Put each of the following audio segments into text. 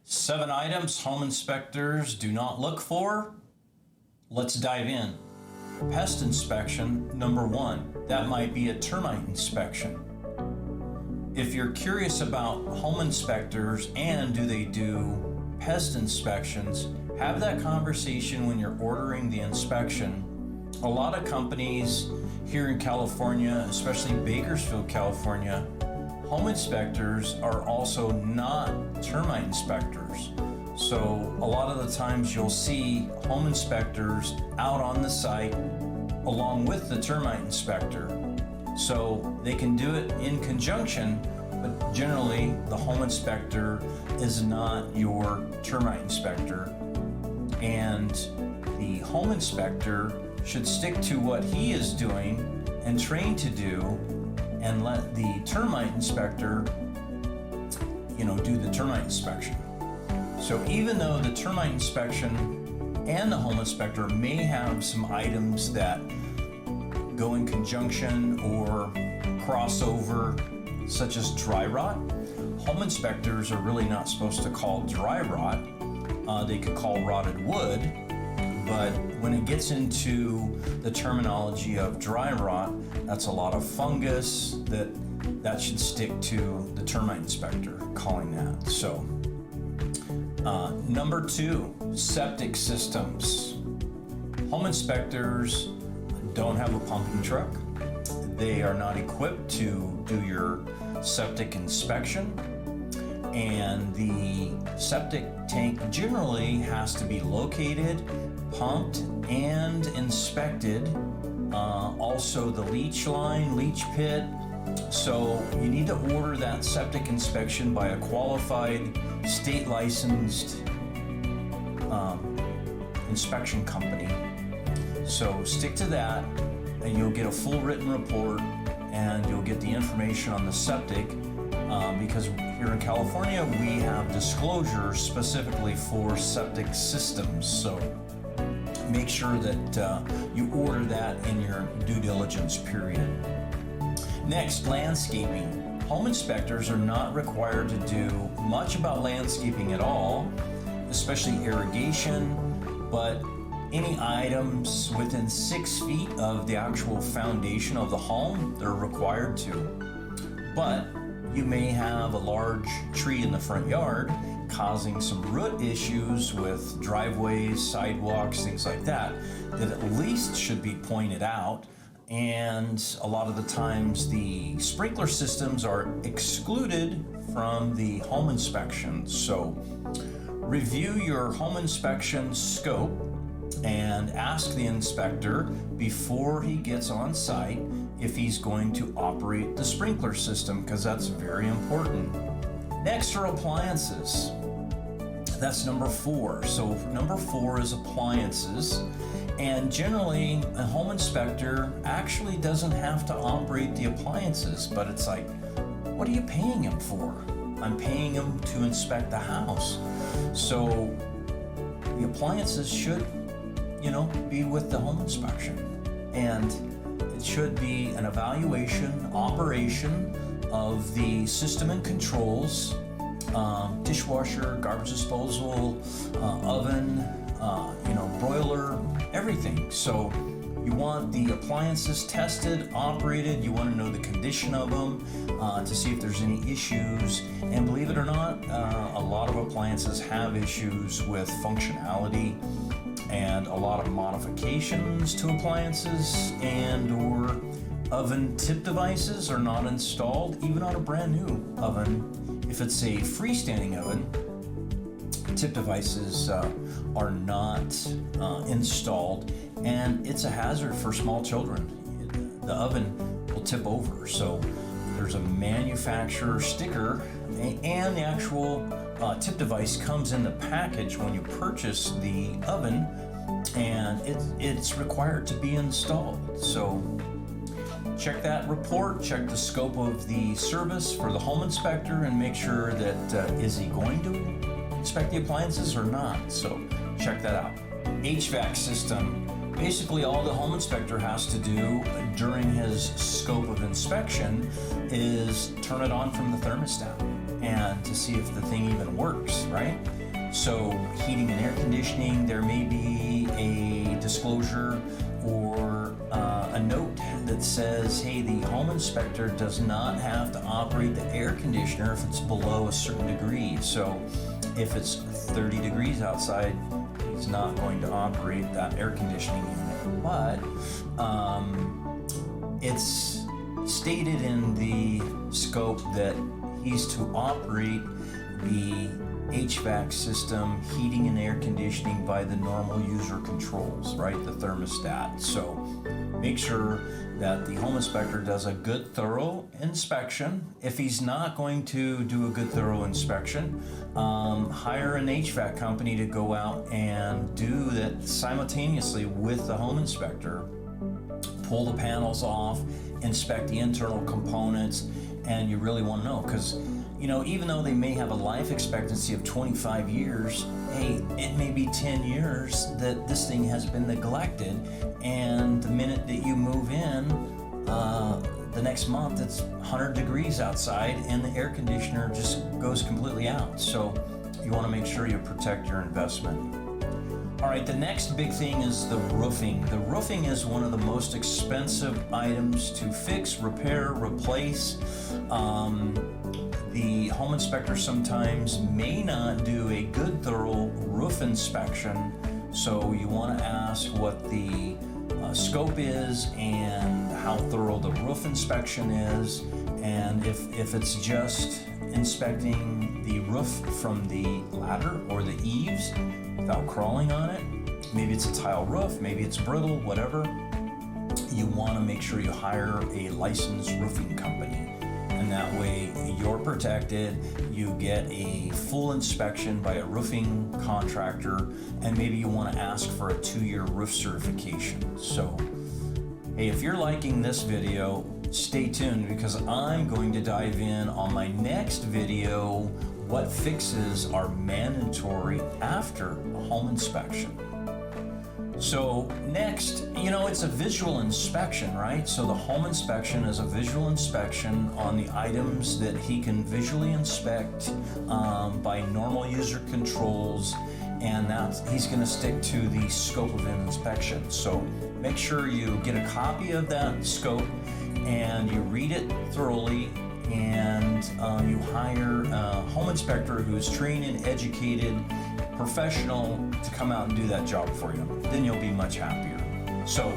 7 items home inspectors do not look for. Let's dive in. Pest inspection, number 1. That might be a termite inspection. If you're curious about home inspectors and do they do pest inspections, have that conversation when you're ordering the inspection. A lot of companies here in California, especially Bakersfield, California, home inspectors are also not termite inspectors. So a lot of the times you'll see home inspectors out on the site along with the termite inspector. So they can do it in conjunction, but generally the home inspector is not your termite inspector. And the home inspector should stick to what he is doing and trained to do, and let the termite inspector, do the termite inspection. So even though the termite inspection and the home inspector may have some items that go in conjunction or crossover, such as dry rot, home inspectors are really not supposed to call dry rot. They could call rotted wood, but when it gets into the terminology of dry rot, that's a lot of fungus that should stick to the termite inspector calling that. So, number 2, septic systems. Home inspectors don't have a pumping truck. They are not equipped to do your septic inspection. And the septic tank generally has to be located, pumped, and inspected. Also the leach line, leach pit. So you need to order that septic inspection by a qualified, state licensed inspection company. So stick to that and you'll get a full written report and you'll get the information on the septic. Because here in California, we have disclosures specifically for septic systems. So make sure that you order that in your due diligence period. Next, landscaping. Home inspectors are not required to do much about landscaping at all, especially irrigation, but any items within 6 feet of the actual foundation of the home, they're required to. But you may have a large tree in the front yard causing some root issues with driveways, sidewalks, things like that at least should be pointed out. And a lot of the times the sprinkler systems are excluded from the home inspection. So review your home inspection scope and ask the inspector before he gets on site if he's going to operate the sprinkler system, because that's very important. Next are appliances. That's number 4. So number 4 is appliances. And generally, a home inspector actually doesn't have to operate the appliances, but it's like, what are you paying him for? I'm paying him to inspect the house. So the appliances should, be with the home inspection. And it should be an evaluation, operation of the system and controls, dishwasher, garbage disposal, oven, broiler, everything. So you want the appliances tested, operated, you want to know the condition of them to see if there's any issues. And believe it or not, a lot of appliances have issues with functionality, and a lot of modifications to appliances and or oven tip devices are not installed, even on a brand new oven. If it's a freestanding oven, tip devices are not installed, and it's a hazard for small children. The oven will tip over. So there's a manufacturer sticker, and the actual tip device comes in the package when you purchase the oven, and it's required to be installed. So check that report, check the scope of the service for the home inspector, and make sure that is he going to inspect the appliances or not. So check that out. HVAC system. Basically, all the home inspector has to do during his scope of inspection is turn it on from the thermostat and to see if the thing even works, right? So heating and air conditioning, there may be a disclosure or a note that says, hey, the home inspector does not have to operate the air conditioner if it's below a certain degree. So if it's 30 degrees outside, he's not going to operate that air conditioning unit. But it's stated in the scope that he's to operate the HVAC system, heating and air conditioning by the normal user controls, right? The thermostat. So make sure that the home inspector does a good, thorough inspection. If he's not going to do a good, thorough inspection, hire an HVAC company to go out and do that simultaneously with the home inspector. Pull the panels off, inspect the internal components, and you really want to know, because even though they may have a life expectancy of 25 years, hey, it may be 10 years that this thing has been neglected, and the minute that you move in, the next month it's 100 degrees outside and the air conditioner just goes completely out. So you want to make sure you protect your investment. All right, the next big thing is the roofing. The roofing is one of the most expensive items to fix, repair, replace. The home inspector sometimes may not do a good, thorough roof inspection, so you want to ask what the scope is and how thorough the roof inspection is, and if it's just inspecting the roof from the ladder or the eaves without crawling on it, maybe it's a tile roof, maybe it's brittle, whatever, you want to make sure you hire a licensed roofing company. And that way you're protected, you get a full inspection by a roofing contractor, and maybe you want to ask for a 2-year roof certification. So, hey, if you're liking this video, stay tuned, because I'm going to dive in on my next video, what fixes are mandatory after a home inspection. So next, it's a visual inspection, right? So the home inspection is a visual inspection on the items that he can visually inspect by normal user controls, and he's going to stick to the scope of an inspection. So make sure you get a copy of that scope and you read it thoroughly, and you hire a home inspector who is trained and educated, professional, to come out and do that job for you. Then you'll be much happier. So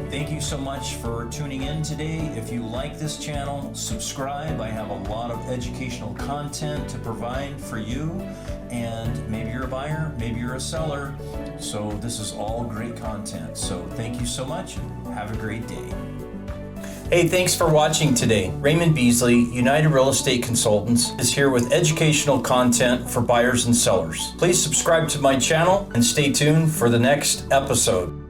thank you so much for tuning in today. If you like this channel, subscribe. I have a lot of educational content to provide for you, and maybe you're a buyer, maybe you're a seller. So this is all great content. So thank you so much. Have a great day. Hey, thanks for watching today. Raymond Beasley, United Real Estate Consultants, is here with educational content for buyers and sellers. Please subscribe to my channel and stay tuned for the next episode.